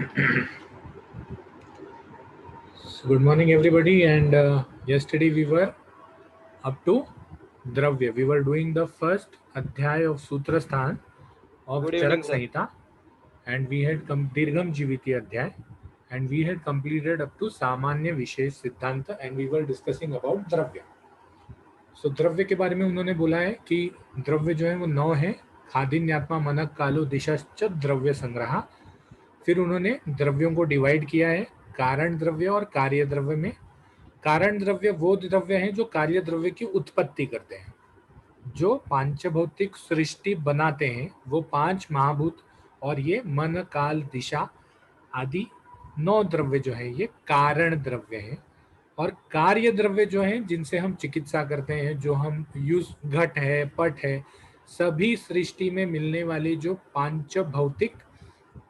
So good morning, everybody. And yesterday we were up to Dravya. We were doing the first Adhyay of Sutra Sthan of Good evening, Charak sir. Samhita, and we had Dirgham Jiviti Adhyay, and we had completed up to Samanya Vishesh Siddhanta, and we were discussing about Dravya. So द्रव्य के बारे में उन्होंने बोला है कि द्रव्य जो है वो 9 है। खादिन्यात्मा मनक कालो दिशाश्च द्रव्य संग्रह। फिर उन्होंने द्रव्यों को डिवाइड किया है कारण द्रव्य और कार्य द्रव्य में। कारण द्रव्य वो द्रव्य हैं जो कार्य द्रव्य की उत्पत्ति करते हैं, जो पांचभौतिक सृष्टि बनाते हैं। वो 5 महाभूत और ये मन काल दिशा आदि 9 द्रव्य जो है ये कारण द्रव्य हैं। और कार्य द्रव्य जो हैं जिनसे हम चिकित्सा करते हैं, जो हम यूज, घट है, पट है, सभी सृष्टि में मिलने वाली जो पांच भौतिक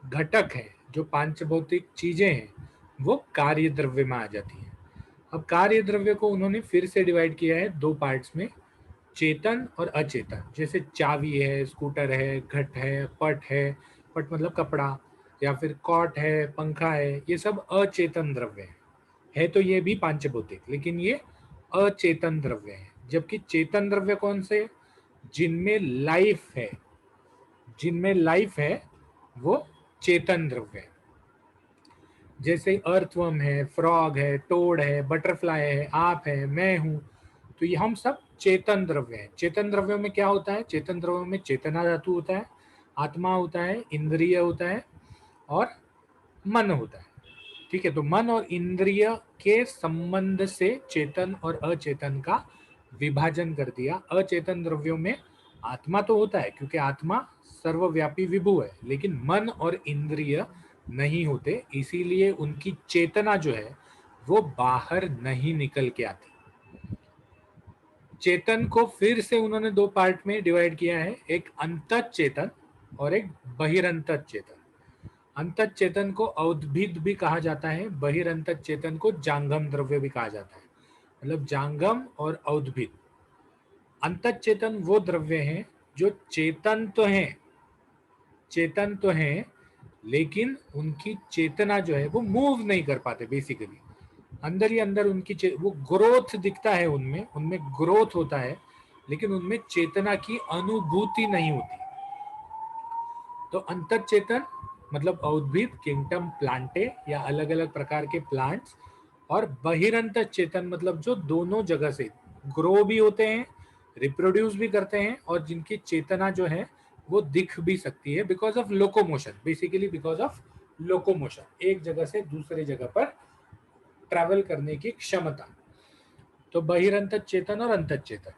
घटक है, जो पांच भौतिक चीजें हैं, वो कार्य द्रव्य में आ जाती हैं। अब कार्य द्रव्य को उन्होंने फिर से डिवाइड किया है 2 पार्ट्स में, चेतन और अचेतन। जैसे चाबी है, स्कूटर है, घट है, पट है, पट मतलब कपड़ा, या फिर कॉट है, पंखा है, ये सब अचेतन द्रव्य है तो ये भी पांचभौतिक, लेकिन ये अचेतन द्रव्य है। जबकि चेतन द्रव्य कौन से? जिनमें लाइफ है, जिनमें लाइफ है वो चेतन द्रव्य है। जैसे अर्थवर्म है, फ्रॉग है, टोड है, बटरफ्लाई है, आप है, मैं हूं, तो ये हम सब चेतन द्रव्य हैं। चेतन द्रव्यों में क्या होता है? चेतन द्रव्यों में चेतना धातु होता है, आत्मा होता है, इंद्रिय होता है और मन होता है। ठीक है, तो मन और इंद्रिय के संबंध से चेतन और अचेतन का विभाजन कर दिया। अचेतन द्रव्यों में आत्मा तो होता है, क्योंकि आत्मा सर्वव्यापी विभु है, लेकिन मन और इंद्रिय नहीं होते, इसीलिए उनकी चेतना जो है वो बाहर नहीं निकल के आती। चेतन को फिर से उन्होंने 2 पार्ट में डिवाइड किया है, एक अंतः चेतन और एक बहिरंतः चेतन। अंतः चेतन को औद्भिद भी कहा जाता है, बहिरंतः चेतन को जांगम द्रव्य भी कहा जाता है, मतलब जांगम और औद्भिद। अंतः चेतन वो द्रव्य हैं जो चेतन तो हैं, चेतन तो हैं, लेकिन उनकी चेतना जो है वो मूव नहीं कर पाते। बेसिकली अंदर ही अंदर उनकी वो ग्रोथ दिखता है, उनमें उनमें ग्रोथ होता है, लेकिन उनमें चेतना की अनुभूति नहीं होती। तो अंतर चेतन मतलब औद्भिद, किंगडम प्लांटे या अलग अलग प्रकार के प्लांट्स, और बहिरंत चेतन मतलब जो दोनों जगह से ग्रो भी होते हैं, रिप्रोड्यूस भी करते हैं, और जिनकी चेतना जो है वो दिख भी सकती है because of locomotion. Basically because of locomotion, एक जगह से दूसरे जगह पर ट्रैवल करने की क्षमता। तो बहिरंत चेतन और अंतः चेतन,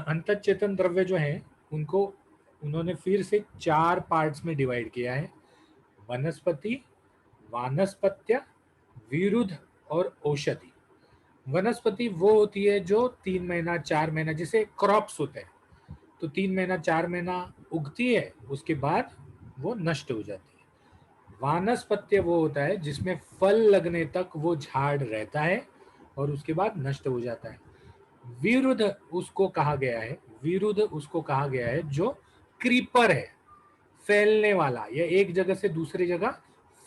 अंतः चेतन द्रव्य जो है उनको उन्होंने फिर से 4 पार्ट्स में डिवाइड किया है, वनस्पति, वानस्पत्य, विरुद्ध और औषधि। वनस्पति वो होती है जो 3 महीना 4 महीना, जैसे क्रॉप्स होते हैं, तो 3 महीना 4 महीना उगती है, उसके बाद वो नष्ट हो जाती है। वानस्पत्य वो होता है जिसमें फल लगने तक वो झाड़ रहता है और उसके बाद नष्ट हो जाता है। विरुद्ध उसको कहा गया है, विरुद्ध उसको कहा गया है जो क्रीपर है, फैलने वाला, या एक जगह से दूसरी जगह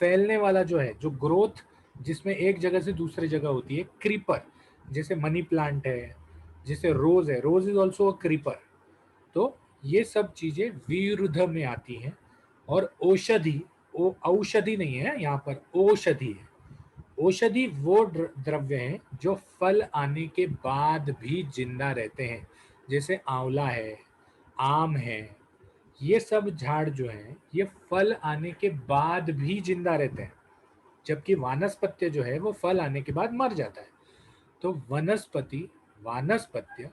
फैलने वाला जो है, जो ग्रोथ जिसमें एक जगह से दूसरी जगह होती है, क्रीपर। जैसे मनी प्लांट है, जैसे रोज है, रोज इज ऑल्सो अ क्रीपर। तो ये सब चीजें विरुद्ध में आती हैं। और औषधि, औषधि नहीं है यहाँ पर, औषधि है। औषधि वो द्रव्य हैं जो फल आने के बाद भी जिंदा रहते हैं, जैसे आंवला है, आम है, ये सब झाड़ जो हैं ये फल आने के बाद भी जिंदा रहते हैं, जबकि वानस्पत्य जो है वो फल आने के बाद मर जाता है। तो वनस्पति, वानस्पत्य,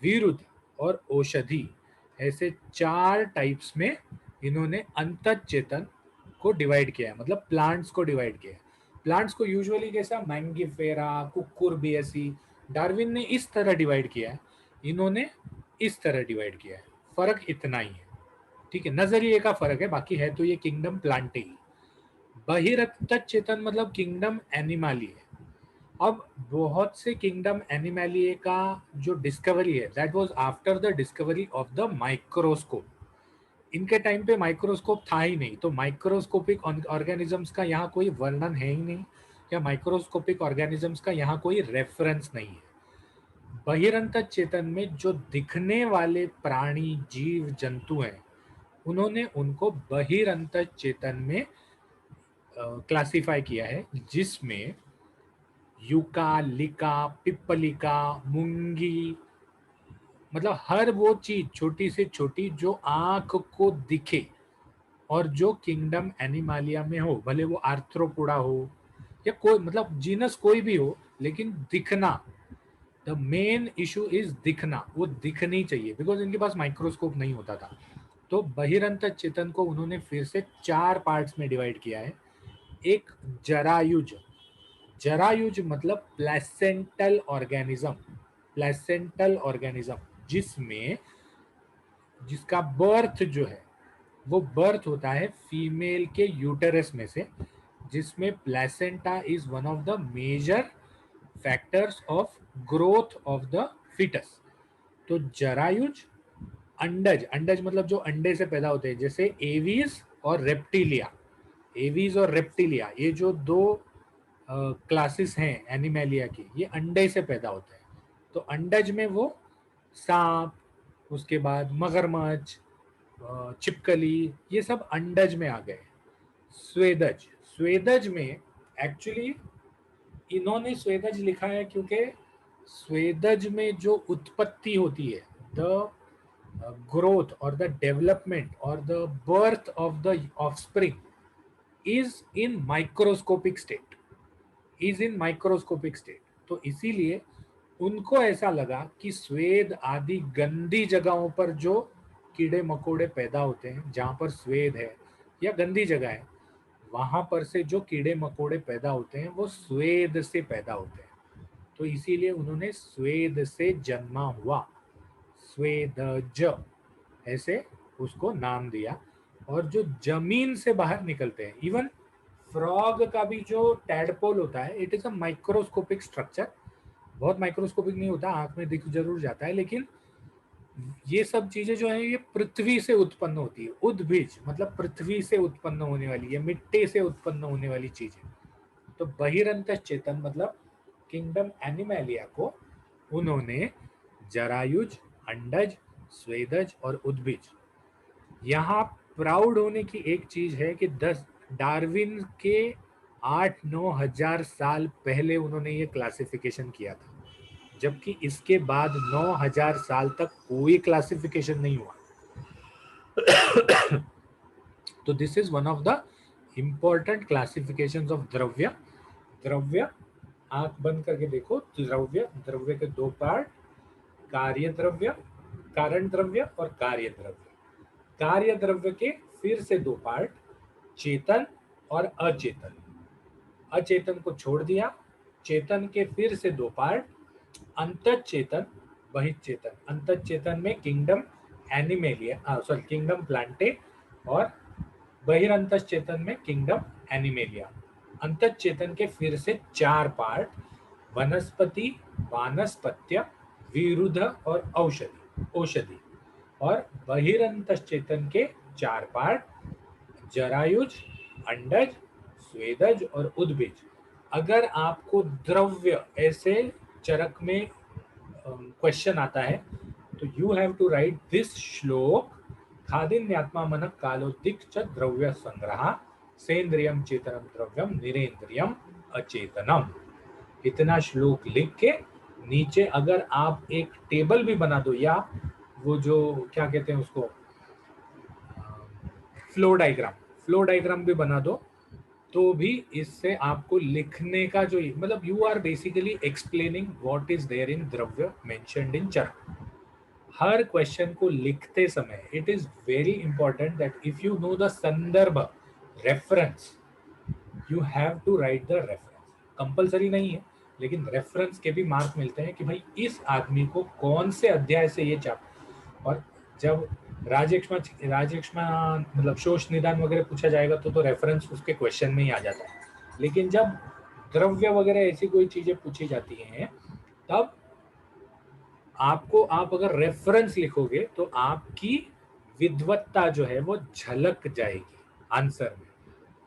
विरुद्ध और औषधि, ऐसे 4 टाइप्स में इन्होंने अंतः चेतन को डिवाइड किया है, मतलब प्लांट्स को डिवाइड किया है। प्लांट्स को यूजुअली कैसा, मैंगीफेरा, कुकुरबिएसी, डार्विन ने इस तरह डिवाइड किया है, इन्होंने इस तरह डिवाइड किया है। फर्क इतना ही है, ठीक है, नजरिए का फर्क है, बाकी है तो ये किंगडम प्लांटे ही। बहिरक्त चेतन मतलब किंगडम एनिमाली है। अब बहुत से किंगडम एनिमालिए का जो डिस्कवरी है, that was after the discovery of the microscope. इनके टाइम पे माइक्रोस्कोप था ही नहीं, तो माइक्रोस्कोपिक ऑर्गेनिजम्स का यहाँ कोई वर्णन है ही नहीं, या माइक्रोस्कोपिक ऑर्गेनिजम्स का यहाँ कोई रेफरेंस नहीं है। बहिरंतच चेतन में जो दिखने वाले प्राणी जीव जंतु हैं, उन्होंने उनको बहिरंतच चेतन में क्लासिफाई किया है, जिसमें युका, लिका, पिप्पलिका, मूंगी, मतलब हर वो चीज छोटी से छोटी जो आंख को दिखे और जो किंगडम एनिमालिया में हो, भले वो आर्थ्रोपोडा हो या कोई मतलब जीनस कोई भी हो, लेकिन दिखना, द मेन इशू इज दिखना, वो दिखनी चाहिए, बिकॉज इनके पास माइक्रोस्कोप नहीं होता था। तो बहिरंत चेतन को उन्होंने फिर से 4 पार्ट्स में डिवाइड किया है। एक जरायुज, जरायुज मतलब प्लेसेंटल ऑर्गेनिज्म, प्लेसेंटल ऑर्गेनिज्म जिसमें जिसका बर्थ जो है वो बर्थ होता है फीमेल के यूटेरस में से, जिसमें placenta is one of the major factors of growth of the foetus. तो जरायुज, अंडज, अंडज मतलब जो अंडे से पैदा होते हैं, जैसे एवीज और रेप्टिलिया, एवीज और रेप्टिलिया, ये जो दो क्लासेस हैं एनिमेलिया की, ये अंडे से पैदा होते हैं। तो अंडज में वो सांप, उसके बाद मगरमच्छ, छिपकली, ये सब अंडज में आ गए। स्वेदज, स्वेदज में एक्चुअली इन्होंने स्वेदज लिखा है क्योंकि स्वेदज में जो उत्पत्ति होती है, द ग्रोथ और द डेवलपमेंट और the birth of the offspring is in microscopic state, is in microscopic state. तो इसीलिए उनको ऐसा लगा कि स्वेद आदि गंदी जगहों पर जो कीड़े मकोड़े पैदा होते हैं, जहां पर स्वेद है या गंदी जगह है, वहां पर से जो कीड़े मकोड़े पैदा होते हैं वो स्वेद से पैदा होते हैं। तो इसीलिए उन्होंने स्वेद से जन्मा हुआ, स्वेदज, ऐसे उसको नाम दिया। और जो जमीन से बाहर निकलते हैं, इवन फ्रॉग का भी जो टैडपोल होता है, it is a microscopic structure, बहुत माइक्रोस्कोपिक नहीं होता, आंख में दिख जरूर जाता है, लेकिन ये सब चीजें जो है ये पृथ्वी से उत्पन्न होती है। उद्भिज मतलब पृथ्वी से उत्पन्न होने वाली या मिट्टी से उत्पन्न होने वाली चीजें। तो बहिरंतस चेतन मतलब किंगडम एनिमेलिया को उन्होंने जरायुज, अंडज, स्वेदज और उद्भिज। यहाँ प्राउड होने की एक चीज है कि 10 डार्विन के 8-9 हजार साल पहले उन्होंने ये क्लासिफिकेशन किया था, जबकि इसके बाद 9,000 साल तक कोई क्लासिफिकेशन नहीं हुआ। तो this is one of the important classifications of द्रव्य। द्रव्य, आंख बंद करके देखो, द्रव्य, द्रव्य के 2 पार्ट, कार्य द्रव्य, कारण द्रव्य और कार्य द्रव्य। कार्य द्रव्य के फिर से 2 पार्ट, चेतन और अचेतन। अचेतन को छोड़ दिया, चेतन के फिर से 2 पार्ट, अंतःचेतन, बहिश्चेतन। अंतःचेतन में kingdom animalia, sorry kingdom Plantae, और बहिरंतःचेतन में किंगडम एनिमेलिया। अंतःचेतन के फिर से 4 पार्ट, वनस्पति, वानस्पत्य, विरुद्ध और औषधि, औषधि। और बहिरंतःचेतन के 4 पार्ट, जरायुज, अंडज, स्वेदज और उद्भिज। अगर आपको द्रव्य ऐसे चरक में क्वेश्चन आता है, तो you have to write this shloka, खादिन्यात्मा मन कालोदिक च द्रव्य संग्रह, सेन्द्रियम चेतनम द्रव्यम निरेंद्रियम अचेतनम। इतना श्लोक लिख के नीचे अगर आप एक टेबल भी बना दो, या वो जो क्या कहते हैं उसको, फ्लो डायग्राम, फ्लो डायग्राम भी बना दो, तो भी इससे आपको लिखने का जो मतलब you are basically explaining what is there in dravya mentioned in Charak. हर क्वेश्चन को लिखते समय it is very important that if you know the sandarbh, reference, you have to write the reference. Compulsory नहीं है, लेकिन रेफरेंस के भी मार्क मिलते हैं कि भाई इस आदमी को कौन से अध्याय से ये चाप। और जब राजेक्ष्मा मतलब शोष निदान वगैरह पूछा जाएगा तो रेफरेंस उसके क्वेश्चन में ही आ जाता है। लेकिन जब द्रव्य वगैरह ऐसी कोई चीजें पूछी जाती हैं, तब आपको, आप अगर रेफरेंस लिखोगे तो आपकी विद्वत्ता जो है वो झलक जाएगी आंसर में।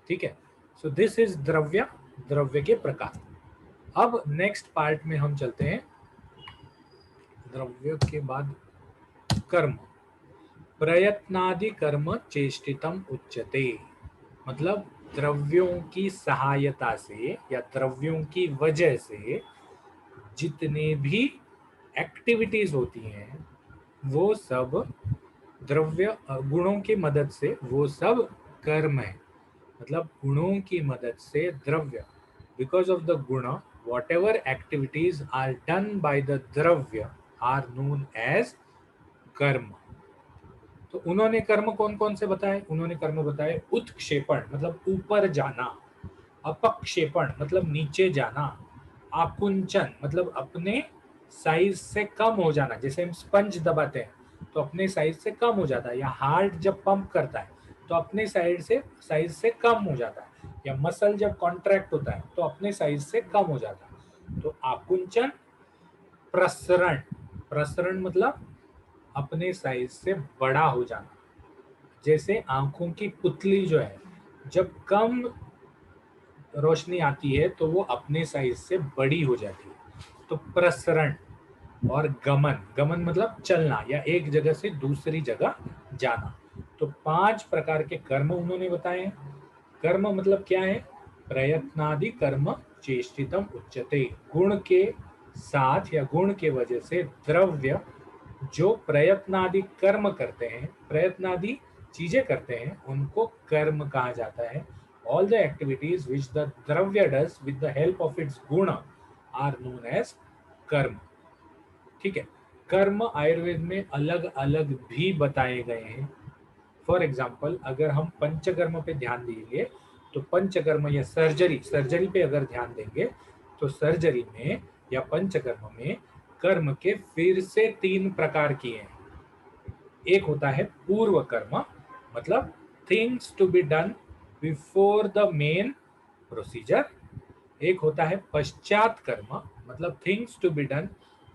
ठीक है, सो दिस इज द्रव्य, द्रव्य के प्रकार। अब नेक्स्ट पार्ट में हम चलते हैं, द्रव्य के बाद कर्म। प्रयत्नादि कर्म चेष्टितम उच्यते, मतलब द्रव्यों की सहायता से या द्रव्यों की वजह से जितने भी एक्टिविटीज होती हैं वो सब द्रव्य, गुणों की मदद से वो सब कर्म है। मतलब गुणों की मदद से द्रव्य, because of the guna whatever activities are done by the dravya are known as karma. तो उन्होंने कर्म कौन कौन से बताए? उन्होंने कर्म बताए उत्क्षेपण मतलब ऊपर जाना, अपक्षेपण मतलब नीचे जाना, आकुंचन मतलब अपने साइज से कम हो जाना, जैसे हम स्पंज दबाते हैं तो अपने साइज से कम हो जाता है, या हार्ट जब पंप करता है तो अपने साइज से कम हो जाता है, या मसल जब कॉन्ट्रैक्ट होता है तो अपने साइज से कम हो जाता है। तो आकुंचन, प्रसरण, प्रसरण मतलब अपने साइज से बड़ा हो जाना। जैसे आंखों की पुतली जो है, जब कम रोशनी आती है तो वो अपने साइज से बड़ी हो जाती है, तो प्रसरण। और गमन, गमन मतलब चलना या एक जगह से दूसरी जगह जाना। तो 5 प्रकार के कर्म उन्होंने बताए हैं। कर्म मतलब क्या है? प्रयत्नादि कर्म चेष्टितम उच्यते, गुण के साथ या गुण के वजह से द्रव्य जो प्रयत्नादि कर्म करते हैं, प्रयत्नादि चीजें करते हैं, उनको कर्म कहा जाता है। All the activities which the dravya does with the help of its guna are known as karma. ठीक है, कर्म आयुर्वेद में अलग अलग भी बताए गए हैं। फॉर एग्जाम्पल अगर हम पंचकर्म पे ध्यान देंगे तो पंचकर्म या सर्जरी, सर्जरी पे अगर ध्यान देंगे तो सर्जरी में या पंचकर्म में कर्म के फिर से 3 प्रकार किए हैं। एक होता है पूर्व कर्म, मतलब things to be done before the main procedure. एक होता है पश्चात कर्म, मतलब things to be done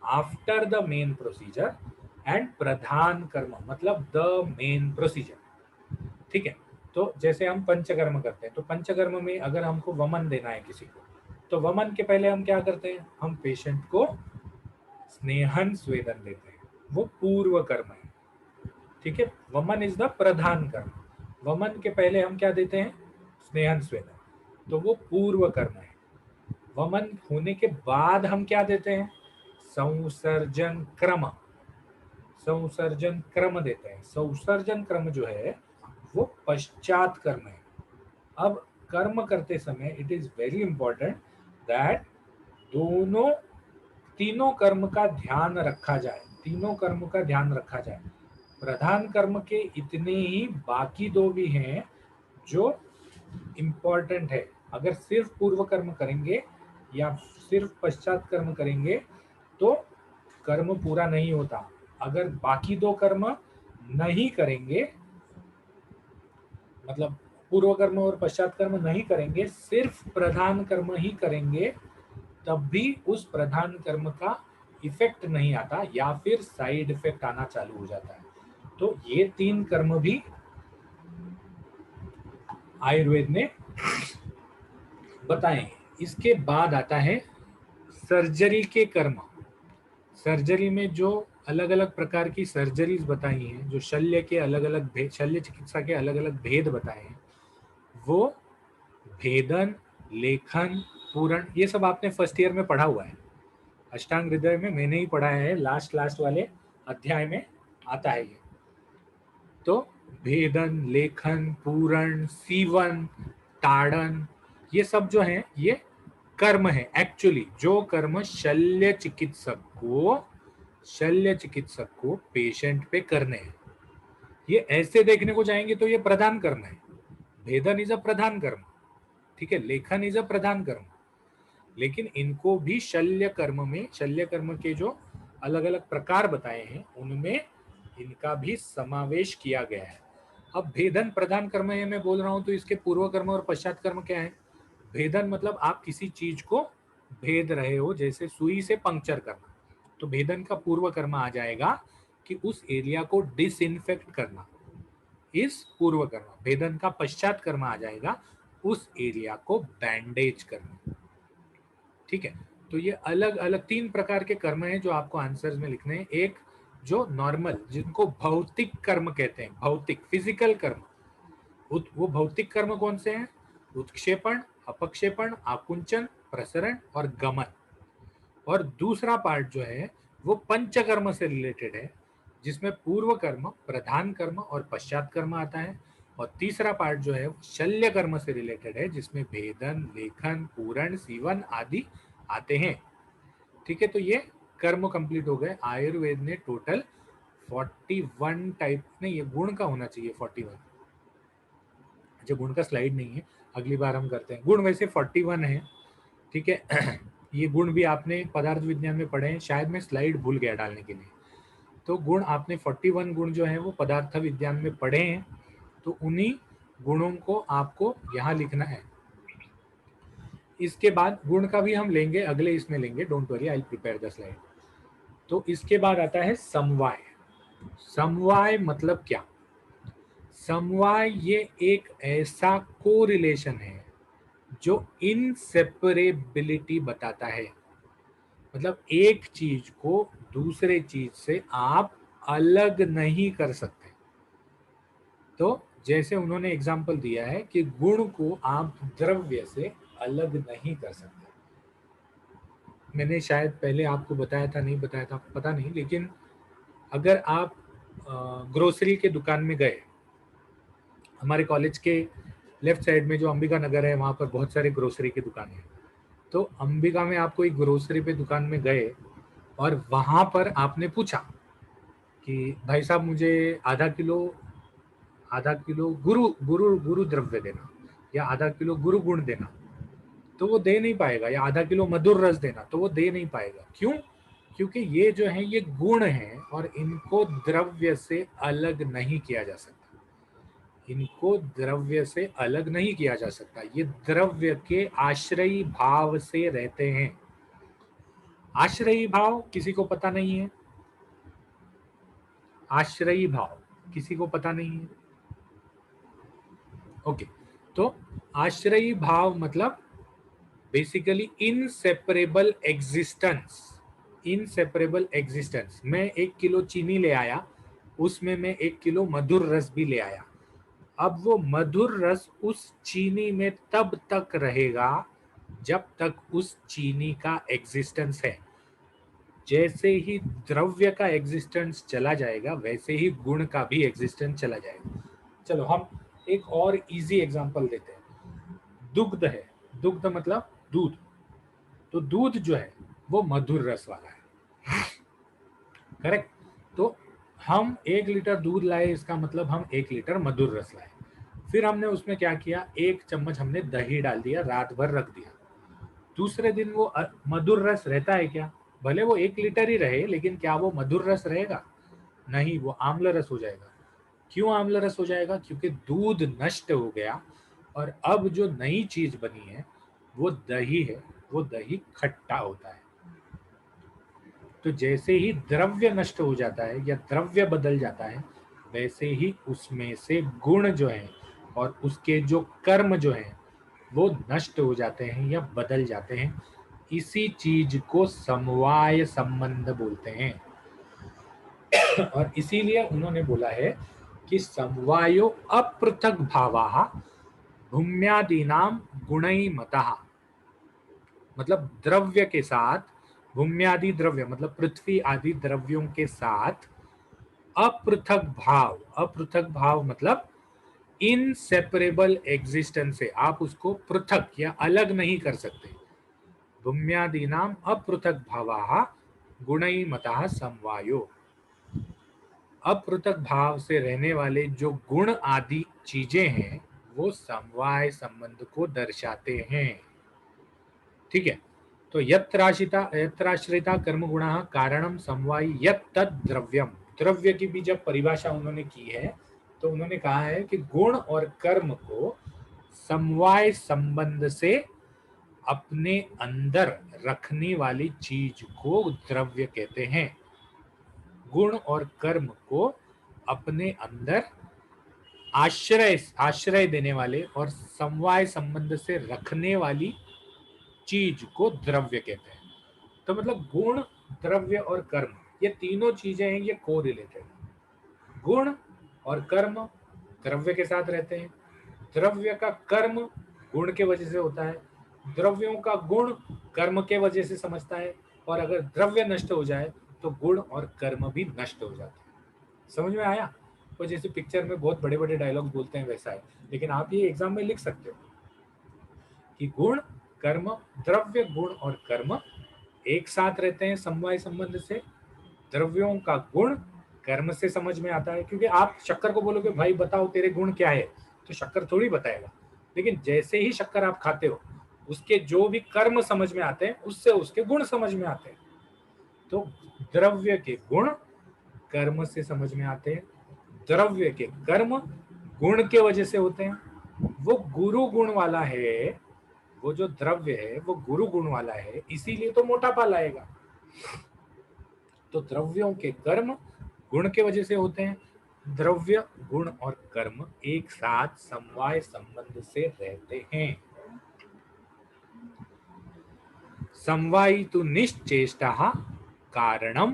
after the main procedure. And pradhan karma मतलब द मेन प्रोसीजर। ठीक है, तो जैसे हम पंचकर्म करते हैं तो पंचकर्म में अगर हमको वमन देना है किसी को, तो वमन के पहले हम क्या करते हैं? हम पेशेंट को स्नेहन स्वेदन देते हैं, वो पूर्व कर्म है। ठीक है, वमन इज द प्रधान कर्म। वमन के पहले हम क्या देते हैं? स्नेहन स्वेदन, तो वो पूर्व कर्म है। वमन होने के बाद हम क्या देते हैं? संसर्जन क्रम, संसर्जन क्रम देते हैं। संसर्जन क्रम जो है वो पश्चात कर्म है। अब कर्म करते समय it is very important that दोनों, तीनों कर्म का ध्यान रखा जाए, तीनों कर्म का ध्यान रखा जाए। प्रधान कर्म के इतने ही बाकी 2 भी हैं जो इम्पोर्टेंट है। अगर सिर्फ पूर्व कर्म करेंगे या सिर्फ पश्चात कर्म करेंगे तो कर्म पूरा नहीं होता। अगर बाकी 2 कर्म नहीं करेंगे, मतलब पूर्व कर्म और पश्चात कर्म नहीं करेंगे, सिर्फ प्रधान कर्म ही करेंगे, तब भी उस प्रधान कर्म का इफेक्ट नहीं आता या फिर साइड इफेक्ट आना चालू हो जाता है। तो ये 3 कर्म भी आयुर्वेद ने बताए हैं। इसके बाद आता है सर्जरी के कर्म। सर्जरी में जो अलग अलग प्रकार की सर्जरीज बताई हैं, जो शल्य के अलग अलग भेद, शल्य चिकित्सा के अलग अलग भेद बताए हैं, वो भेदन, लेखन, पूरण, ये सब आपने फर्स्ट ईयर में पढ़ा हुआ है। अष्टांग हृदय में मैंने ही पढ़ा है, लास्ट लास्ट वाले अध्याय में आता है ये। तो भेदन, लेखन, पूरण, सीवन, ताड़न, ये सब जो है ये कर्म है। एक्चुअली जो कर्म शल्य चिकित्सक को पेशेंट पे करने हैं, ये ऐसे देखने को जाएंगे तो ये प्रधान कर्म है। भेदन इज अ प्रधान कर्म, ठीक है, लेखन इज अ प्रधान कर्म, लेकिन इनको भी शल्य कर्म में, शल्य कर्म के जो अलग अलग प्रकार बताए हैं उनमें इनका भी समावेश किया गया है। अब भेदन प्रधान कर्म है मैं बोल रहा हूं तो इसके पूर्व कर्म और पश्चात कर्म क्या है? भेदन मतलब आप किसी चीज को भेद रहे हो, जैसे सुई से पंक्चर करना, तो भेदन का पूर्व कर्म आ जाएगा कि उस एरिया को डिसइंफेक्ट करना। इस पूर्व कर्म, भेदन का पश्चात कर्म आ जाएगा उस एरिया को बैंडेज करना। ठीक है, तो ये अलग अलग 3 प्रकार के कर्म हैं जो आपको आंसर्स में लिखने हैं। एक जो नॉर्मल, जिनको भौतिक कर्म कहते हैं, भौतिक फिजिकल कर्म, वो भौतिक कर्म कौन से हैं? उत्क्षेपण, अपक्षेपण, आकुंचन, प्रसरण और गमन। और दूसरा पार्ट जो है वो पंचकर्म से रिलेटेड है, जिसमें पूर्व कर्म, प्रधान कर्म और पश्चात कर्म आता है। और तीसरा पार्ट जो है वो शल्य कर्म से रिलेटेड है, जिसमें भेदन, लेखन, पूरण, सीवन आदि आते हैं। ठीक है, तो ये कर्म कंप्लीट हो गए। आयुर्वेद ने टोटल 41 टाइप, नहीं ये गुण का होना चाहिए 41। अच्छा, गुण का स्लाइड नहीं है, अगली बार हम करते हैं। गुण वैसे 41 है। ठीक है ये गुण भी आपने पदार्थ विज्ञान में पढ़े हैं, शायद मैं स्लाइड भूल गया डालने के लिए। तो गुण आपने 41 गुण जो है वो पदार्थ विज्ञान में पढ़े हैं, तो उन्हीं गुणों को आपको यहाँ लिखना है। इसके बाद गुण का भी हम लेंगे, अगले इसमें लेंगे, don't worry, I prepare the slide. तो इसके बाद आता है समवाय। समवाय मतलब क्या? समवाय ये एक ऐसा कोरिलेशन है जो इनसेपरेबिलिटी बताता है। मतलब एक चीज को दूसरे चीज से आप अलग नहीं कर सकते। तो जैसे उन्होंने एग्जाम्पल दिया है कि गुण को आप द्रव्य से अलग नहीं कर सकते। मैंने शायद पहले आपको बताया था, नहीं बताया था पता नहीं, लेकिन अगर आप ग्रोसरी के दुकान में गए, हमारे कॉलेज के लेफ्ट साइड में जो अंबिका नगर है वहाँ पर बहुत सारे ग्रोसरी की दुकानें हैं। तो अंबिका में आप कोई ग्रोसरी पे दुकान में गए और वहाँ पर आपने पूछा कि भाई साहब मुझे आधा किलो गुरु गुरु गुरु द्रव्य देना, या आधा किलो गुरु गुण देना, तो वो दे नहीं पाएगा। या आधा किलो मधुर रस देना, तो वो दे नहीं पाएगा। क्यों? क्योंकि ये जो है ये गुण है और इनको द्रव्य से अलग नहीं किया जा सकता। इनको द्रव्य से अलग नहीं किया जा सकता, ये द्रव्य के आश्रयी भाव से रहते हैं। आश्रयी भाव किसी को पता नहीं है? आश्रयी भाव किसी को पता नहीं है? ओके, तो आश्रयी भाव मतलब basically inseparable existence. Inseparable existence. मैं 1 किलो चीनी ले आया, उसमें मैं 1 किलो मधुर रस भी ले आया। अब वो मधुर रस उस चीनी में तब तक रहेगा जब तक उस चीनी का एग्जिस्टेंस है। जैसे ही द्रव्य का एग्जिस्टेंस चला जाएगा, वैसे ही गुण का भी एग्जिस्टेंस चला जाएगा। चलो हम एक और इजी एग्जांपल देते हैं। दुग्ध है, दुग्ध मतलब दूध। तो दूध जो है वो मधुर रस वाला है, करेक्ट? तो हम 1 लीटर दूध लाए, इसका मतलब हम 1 लीटर मधुर रस लाए। फिर हमने उसमें क्या किया, 1 चम्मच हमने दही डाल दिया, रात भर रख दिया। दूसरे दिन वो मधुर रस रहता है क्या? भले वो 1 लीटर ही रहे, लेकिन क्या वो मधुर रस रहेगा? नहीं, वो आम्ल रस हो जाएगा। क्यों आम्ल रस हो जाएगा? क्योंकि दूध नष्ट हो गया और अब जो नई चीज बनी है वो दही है, वो दही खट्टा होता है। तो जैसे ही द्रव्य नष्ट हो जाता है या द्रव्य बदल जाता है, वैसे ही उसमें से गुण जो है और उसके जो कर्म जो है वो नष्ट हो जाते हैं या बदल जाते हैं। इसी चीज को समवाय संबंध बोलते हैं। और इसीलिए उन्होंने बोला है कि समवायो अपृथक भावाः भूम्यादीनाम गुणै मतः। मतलब द्रव्य के साथ, भूम्यादि द्रव्य मतलब पृथ्वी आदि द्रव्यों के साथ अपृथक भाव। अपृथक भाव मतलब इनसेपरेबल एग्जिस्टेंस है, आप उसको पृथक या अलग नहीं कर सकते। भूम्यादीनाम अपृथक भावाः गुणै मतः समवायो। अपृथक भाव से रहने वाले जो गुण आदि चीजें हैं वो समवाय संबंध को दर्शाते हैं। ठीक है, तो यत्राश्रिता कर्म गुणा कारणम समवाय यत् तद द्रव्यम। द्रव्य की भी जब परिभाषा उन्होंने की है तो उन्होंने कहा है कि गुण और कर्म को समवाय संबंध से अपने अंदर रखने वाली चीज को द्रव्य कहते हैं। गुण और कर्म को अपने अंदर आश्रय आश्रय देने वाले और समवाय संबंध से रखने वाली चीज को द्रव्य कहते हैं। तो मतलब गुण, द्रव्य और कर्म, ये तीनों चीजें हैं, ये को रिलेटेड। गुण और कर्म द्रव्य के साथ रहते हैं, द्रव्य का कर्म गुण के वजह से होता है, द्रव्यों का गुण कर्म के वजह से समझता है, और अगर द्रव्य नष्ट हो जाए तो गुण और कर्म भी नष्ट हो जाते हैं। समझ में आया? तो जैसे पिक्चर में बहुत बड़े बड़े डायलॉग्स बोलते हैं वैसा है, लेकिन आप ये एग्जाम में लिख सकते हो कि गुण, कर्म, द्रव्य, गुण और कर्म एक साथ रहते हैं समवाय संबंध से। द्रव्यों का गुण कर्म से समझ में आता है, क्योंकि आप शक्कर को बोलोगे भाई बताओ तेरे गुण क्या है, तो शक्कर थोड़ी बताएगा, लेकिन जैसे ही शक्कर आप खाते हो उसके जो भी कर्म समझ में आते हैं उससे उसके गुण समझ में आते हैं। तो द्रव्य के गुण कर्म से समझ में आते हैं, द्रव्य के कर्म गुण के वजह से होते हैं। वो गुरु गुण वाला है, वो जो द्रव्य है वो गुरु गुण वाला है, इसीलिए तो मोटापा लाएगा। तो द्रव्यों के कर्म गुण के वजह से होते हैं, द्रव्य, गुण और कर्म एक साथ समवाय संबंध से रहते हैं। समवायितु निश्चेष्टः कारणम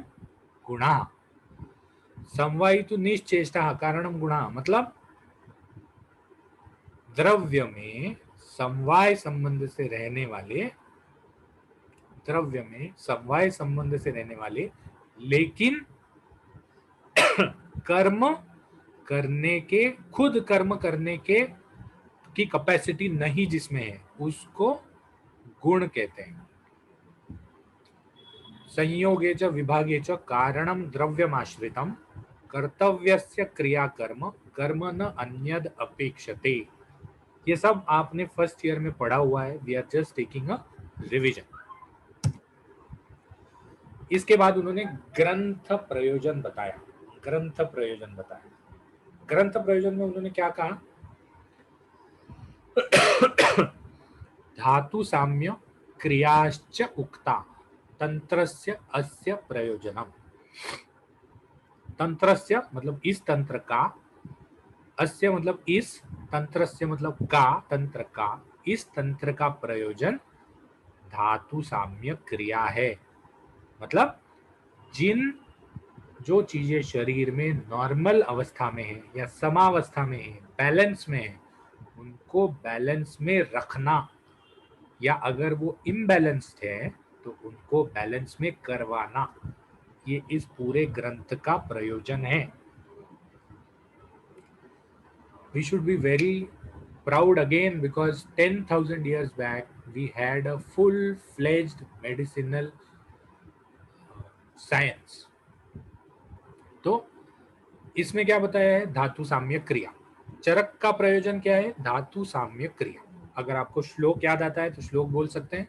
गुणः। समवायितु निश्चेष्टः कारणम गुणः मतलब द्रव्य में समवाय संबंध से रहने वाले, द्रव्य में समवाय संबंध से रहने वाले लेकिन कर्म करने के, खुद कर्म करने के की कैपेसिटी नहीं जिसमें है, उसको गुण कहते हैं। संयोगे च विभागे च कारणम द्रव्यमाश्रितम कर्तव्यस्य क्रियाकर्म कर्म न अन्यद अपेक्षते। ये सब आपने फर्स्ट ईयर में पढ़ा हुआ है, we are just taking a revision. इसके बाद उन्होंने ग्रंथ प्रयोजन बताया। ग्रंथ प्रयोजन बताया, ग्रंथ प्रयोजन में उन्होंने क्या कहा? धातु साम्य क्रियाश्च उक्ता तंत्रस्य अस्य प्रयोजनम। तंत्रस्य मतलब इस तंत्र का, अस्य मतलब इस, तंत्रस्य मतलब का, तंत्र का, इस तंत्र का प्रयोजन धातु साम्य क्रिया है। मतलब जिन जो चीजें शरीर में नॉर्मल अवस्था में है या समावस्था में है, बैलेंस में है, उनको बैलेंस में रखना, या अगर वो इम्बैलेंस्ड है तो उनको बैलेंस में करवाना, ये इस पूरे ग्रंथ का प्रयोजन है। We should be very proud again because 10,000 years back we had a full-fledged medicinal science. तो इसमें क्या बताया है? धातु साम्य क्रिया। चरक का प्रयोजन क्या है? धातु साम्य क्रिया। अगर आपको श्लोक याद आता है तो श्लोक बोल सकते हैं,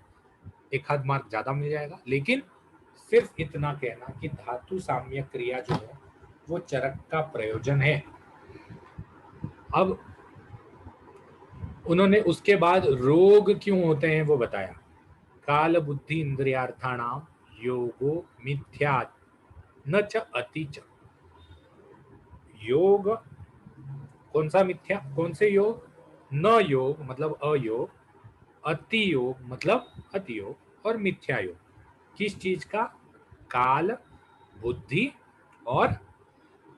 एक आध मार्क ज्यादा मिल जाएगा, लेकिन सिर्फ इतना कहना कि धातु साम्य क्रिया जो है वो चरक का प्रयोजन है। अब उन्होंने उसके बाद रोग क्यों होते हैं वो बताया। काल बुद्धि इंद्रियार्थाणाम योगो मिथ्या न च अति च। योग कौन सा मिथ्या, कौन से योग? न योग मतलब अयोग, अति योग मतलब अति योग, और मिथ्या योग किस चीज का? काल, बुद्धि और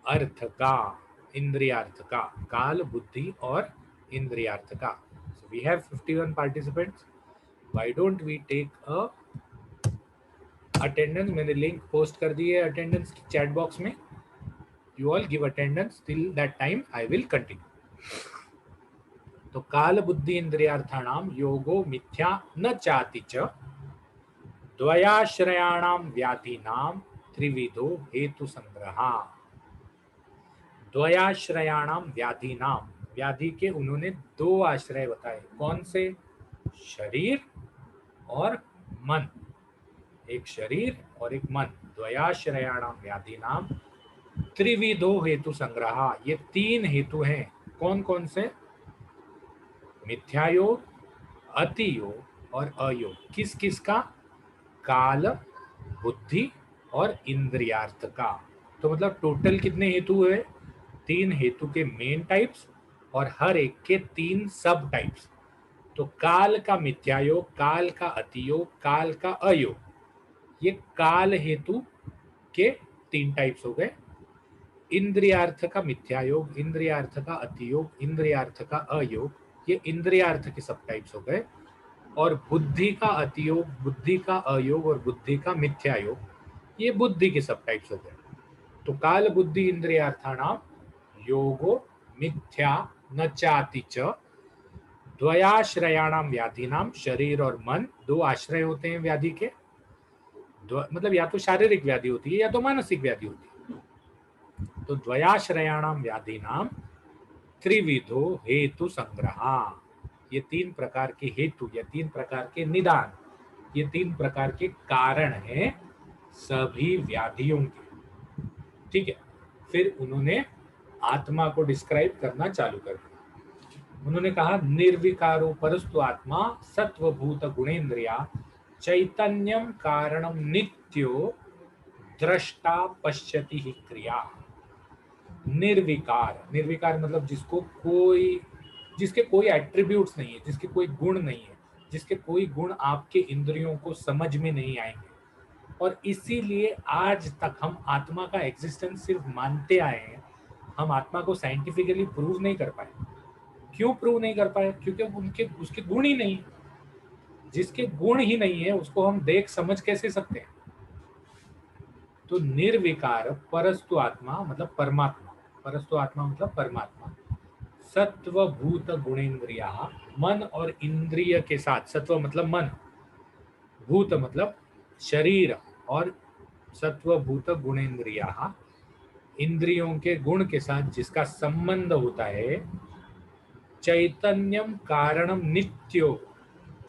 अर्थ का, इंद्रियार्थ का। काल, बुद्धि और इंद्रियार्थ का। So we have 51 participants. Why don't we take a attendance? मैंने लिंक पोस्ट कर दी है अटेंडेंस की चैट बॉक्स में। You all give attendance, till that time I will continue. तो काल बुद्धि इंद्रियार्थाणाम योगो मिथ्या न चाति च द्वयाश्रयाणाम व्याधिनाम त्रिविधो हेतु संग्रहा। द्वयाश्रयाणाम व्याधिनाम, व्याधि के उन्होंने दो आश्रय बताए। कौन से? शरीर और मन। एक शरीर और एक मन। द्वयाश्रयाणाम व्याधिनाम त्रिविधो हेतु संग्रहा, ये तीन हेतु हैं। कौन कौन से? मिथ्या योग, अति योग और अयोग। किस किस का? काल, बुद्धि और इंद्रियार्थ का। तो मतलब टोटल कितने हेतु हुए? तीन हेतु के मेन टाइप्स और हर एक के 3 सब टाइप्स। तो काल का मिथ्यायोग, काल का अतियोग, काल का अयोग, ये काल हेतु के 3 टाइप्स हो गए। इंद्रियार्थ का मिथ्यायोग, इंद्रियार्थ का अतियोग, इंद्रियार्थ का अयोग, ये इंद्रियार्थ के सब टाइप्स हो गए। और बुद्धि का अतियोग, बुद्धि का अयोग और बुद्धि का मिथ्यायोग, ये बुद्धि के सब टाइप्स हो गए। तो काल बुद्धि इंद्रियार्थाणाम योगो मिथ्या न चाति च द्वयाश्रयाणाम व्याधिनाम, शरीर और मन 2 आश्रय होते हैं व्याधि के। मतलब या तो शारीरिक व्याधि होती है या तो मानसिक व्याधि होती है। तो द्वयाश्रयाणाम व्याधिनाम त्रिविधो हेतु संग्रह, ये 3 प्रकार के हेतु या 3 प्रकार के निदान, ये 3 प्रकार के कारण हैं सभी व्याधियों के। ठीक है, फिर उन्होंने आत्मा को डिस्क्राइब करना चालू कर दिया। उन्होंने कहा निर्विकारो परस्तु आत्मा सत्वभूत गुणेन्द्रिया चैतन्यम कारणम नित्यो दृष्टा पश्यति ही क्रिया। निर्विकार, निर्विकार मतलब जिसके कोई एट्रीब्यूट्स नहीं है, जिसके कोई गुण नहीं है, जिसके कोई गुण आपके इंद्रियों को समझ में नहीं आएंगे। और इसीलिए आज तक हम आत्मा का एग्जिस्टेंस सिर्फ मानते आए हैं, हम आत्मा को साइंटिफिकली प्रूव नहीं कर पाए। क्यों प्रूव नहीं कर पाए? क्योंकि उसके गुण ही नहीं। जिसके गुण ही नहीं है उसको हम देख समझ कैसे सकते हैं? तो निर्विकार परस्तु आत्मा मतलब परमात्मा, परस्तु आत्मा मतलब परमात्मा, सत्वभूत गुणेन्द्रिया, मन और इंद्रिय के साथ, सत्व मतलब मन, भूत मतलब शरीर, और सत्वभूत गुणेन्द्रिया इंद्रियों के गुण के साथ जिसका संबंध होता है, चैतन्यम कारणम नित्यो,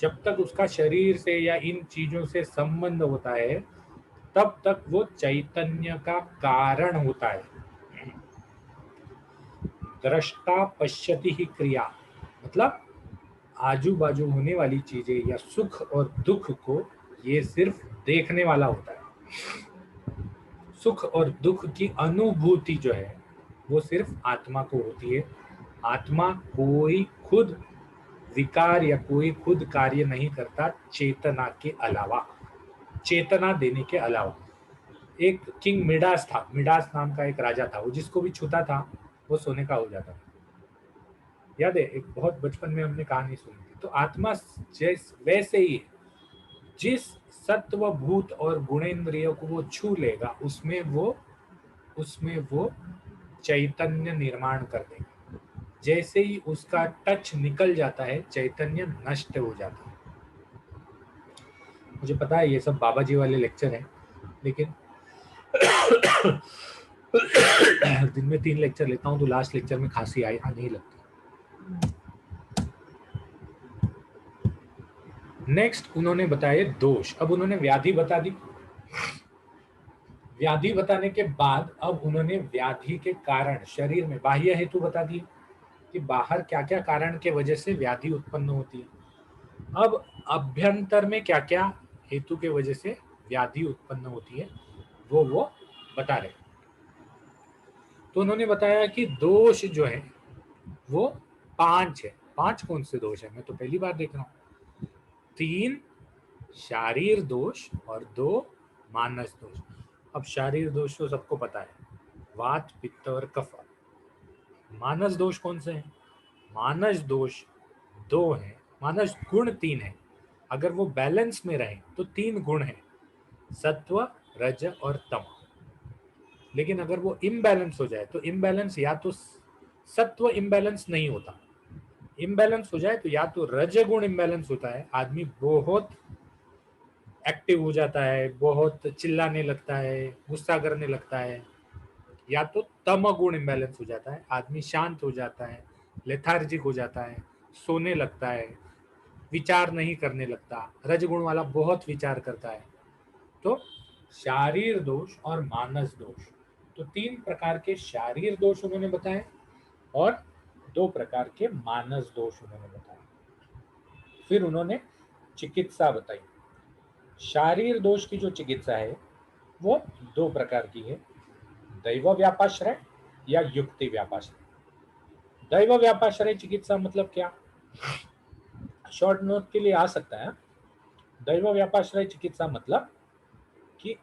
जब तक उसका शरीर से या इन चीजों से संबंध होता है तब तक वो चैतन्य का कारण होता है। दृष्टा पश्यति ही क्रिया मतलब आजू बाजू होने वाली चीजें या सुख और दुख को ये सिर्फ देखने वाला होता है। सुख और दुख की अनुभूति जो है वो सिर्फ आत्मा को होती है। आत्मा कोई खुद विकार या कोई खुद कार्य नहीं करता चेतना के अलावा, चेतना देने के अलावा। एक किंग मिडास था, मिडास नाम का एक राजा था, वो जिसको भी छूता था वो सोने का हो जाता था। याद है, एक बहुत बचपन में हमने कहानी सुनी थी। तो आत्मा वैसे ही है, जिस सत्वभूत और गुणेन्द्रियों को वो छू लेगा उसमें वो चैतन्य निर्माण कर देगा। जैसे ही उसका टच निकल जाता है चैतन्य नष्ट हो जाता है। मुझे पता है ये सब बाबा जी वाले लेक्चर हैं, लेकिन दिन में 3 लेक्चर लेता हूं तो लास्ट लेक्चर में खांसी आने ही लगती है। नेक्स्ट उन्होंने बताए दोष। अब उन्होंने व्याधि बता दी। व्याधि बताने के बाद अब उन्होंने व्याधि के कारण शरीर में बाह्य हेतु बता दिए कि बाहर क्या क्या कारण के वजह से व्याधि उत्पन्न होती है। अब अभ्यंतर में क्या क्या हेतु के वजह से व्याधि उत्पन्न होती है वो बता रहे। तो उन्होंने बताया कि दोष जो है वो 5 है। 5 कौन से दोष है? मैं तो पहली बार देख रहा हूँ। 3 शारीर दोष और 2 मानस दोष। अब शारीर दोष तो सबको पता है, वात पित्त और कफ। मानस दोष कौन से हैं? मानस दोष 2 हैं, मानस गुण 3 है। अगर वो बैलेंस में रहे तो 3 गुण हैं, सत्व रज और तम। लेकिन अगर वो इम्बैलेंस हो जाए तो इम्बैलेंस या तो सत्व इम्बैलेंस नहीं होता, इम्बैलेंस हो जाए तो या तो रजगुण इम्बैलेंस होता है, आदमी बहुत एक्टिव हो जाता है, बहुत चिल्लाने लगता है, गुस्सा करने लगता है, या तो तमगुण इम्बैलेंस हो जाता है, आदमी शांत हो जाता है, लेथार्जिक हो जाता है, सोने लगता है, विचार नहीं करने लगता। रजगुण वाला बहुत विचार करता है। तो शारीर दोष और मानस दोष, तो 3 प्रकार के शारीर दोष उन्होंने बताए और 2 प्रकार के मानस दोष उन्होंने बताए। फिर उन्होंने चिकित्सा बताई। शारीर दोष की जो चिकित्सा है वो 2 प्रकार की है, दैव व्यापाश्रय या युक्ति व्यापाश्रय। दैव व्यापाश्रय चिकित्सा मतलब क्या? शॉर्ट नोट के लिए आ सकता है। दैव व्यापाश्रय चिकित्सा मतलब कि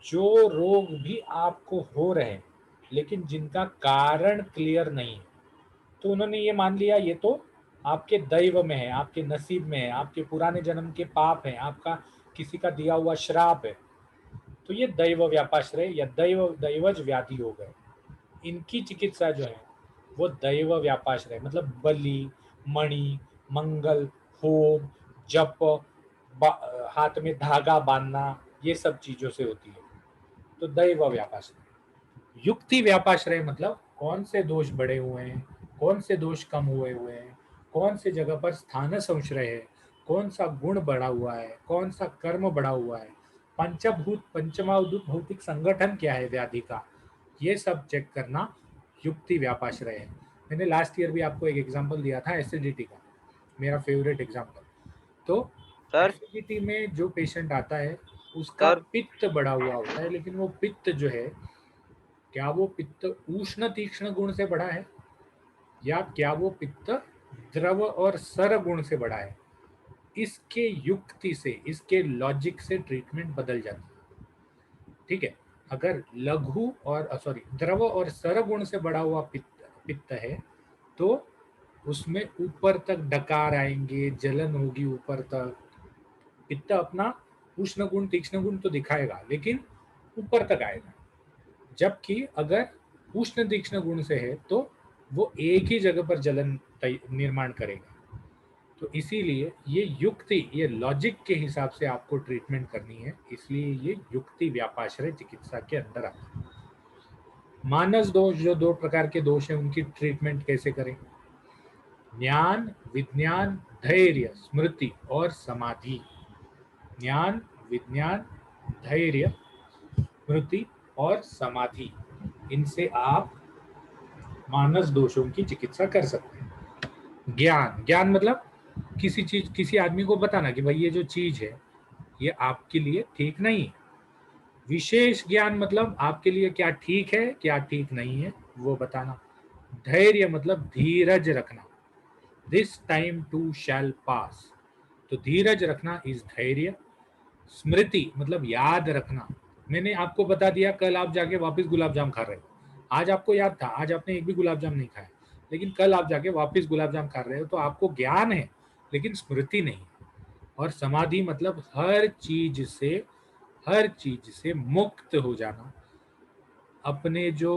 जो रोग भी आपको हो रहे हैं लेकिन जिनका कारण क्लियर नहीं है, तो उन्होंने ये मान लिया ये तो आपके दैव में है, आपके नसीब में है, आपके पुराने जन्म के पाप है, आपका किसी का दिया हुआ श्राप है, तो ये दैव व्यापाश्रय या दैवज व्याधि हो गए। इनकी चिकित्सा जो है वो दैव व्यापाश्रय मतलब बलि, मणि, मंगल, होम, जप, हाथ में धागा बांधना, ये सब चीजों से होती है। तो दैव व्यापाश्रय। युक्ति व्यापाश्रय मतलब कौन से दोष बढ़े हुए हैं, कौन से दोष कम हुए हैं, कौन से जगह पर स्थान संश्रय है, कौन सा गुण बढ़ा हुआ है, कौन सा कर्म बढ़ा हुआ है, पंचभूत पंचमावधूत भौतिक संगठन क्या है व्याधि का, ये सब चेक करना युक्ति व्यापाश्रय है। मैंने लास्ट ईयर भी आपको एक एग्जांपल दिया था एसिडिटी का, मेरा फेवरेट एग्जांपल। तो सर एसिडिटी में जो पेशेंट आता है उसका सर पित्त बढ़ा हुआ होता है, लेकिन वो पित्त जो है, क्या वो पित्त उष्ण तीक्ष्ण गुण से बढ़ा है या क्या वो पित्त द्रव और सर गुण से बढ़ा है, इसके युक्ति से, इसके लॉजिक से ट्रीटमेंट बदल जाती है। ठीक है, अगर लघु और सॉरी द्रव और सर गुण से बढ़ा हुआ पित्त है तो उसमें ऊपर तक डकार आएंगे, जलन होगी ऊपर तक, पित्त अपना उष्ण गुण तीक्ष्ण गुण तो दिखाएगा लेकिन ऊपर तक आएगा। जबकि अगर उष्ण तीक्ष्ण गुण से है तो वो एक ही जगह पर जलन निर्माण करेगा। तो इसीलिए ये युक्ति, ये लॉजिक के हिसाब से आपको ट्रीटमेंट करनी है, इसलिए ये युक्ति व्यापाश्रय चिकित्सा के अंदर आता है। मानस दोष, जो 2 प्रकार के दोष हैं, उनकी ट्रीटमेंट कैसे करें? ज्ञान, विज्ञान, धैर्य, स्मृति और समाधि। ज्ञान, विज्ञान, धैर्य, स्मृति और समाधि, इनसे आप मानस दोषों की चिकित्सा कर सकते हैं। ज्ञान, ज्ञान मतलब किसी चीज, किसी आदमी को बताना कि भाई ये जो चीज है ये आपके लिए ठीक नहीं है। विशेष ज्ञान मतलब आपके लिए क्या ठीक है क्या ठीक नहीं है वो बताना। धैर्य मतलब धीरज रखना, दिस टाइम टू शैल पास, तो धीरज रखना इज धैर्य। स्मृति मतलब याद रखना, मैंने आपको बता दिया, कल आप जाके वापस गुलाब जाम खा रहे हो, आज आपको याद था, आज आपने एक भी गुलाब जाम नहीं खाया, लेकिन कल आप जाके वापस गुलाब जाम खा रहे हो, तो आपको ज्ञान है लेकिन स्मृति नहीं है। और समाधि मतलब हर चीज से मुक्त हो जाना, अपने जो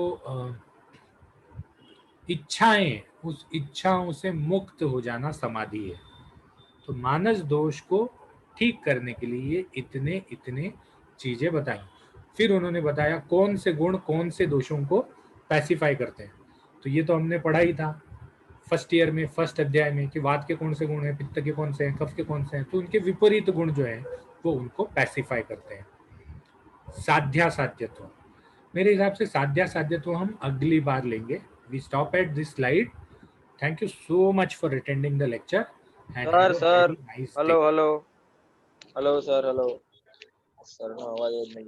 इच्छाएं, उस इच्छाओं से मुक्त हो जाना समाधि है। तो मानस दोष को ठीक करने के लिए इतने इतने चीजें बताई। फिर उन्होंने बताया कौन से गुण कौन से दोषों को पैसिफाई करते हैं। तो ये तो हमने पढ़ा ही था फर्स्ट ईयर में, फर्स्ट अध्याय में, कि वात के कौन से गुण हैं, पित्त के कौन से हैं, कफ के कौन से हैं, तो उनके विपरीत गुण जो है वो उनको पैसिफाई करते हैं। साध्या साध्यत्व, मेरे हिसाब से साध्या साध्यत्व हम अगली बार लेंगे। We stop at this slide. Thank you so much for attending the lecture and sir have a sir very nice hello day. Hello hello sir hello sir ना आवाज नहीं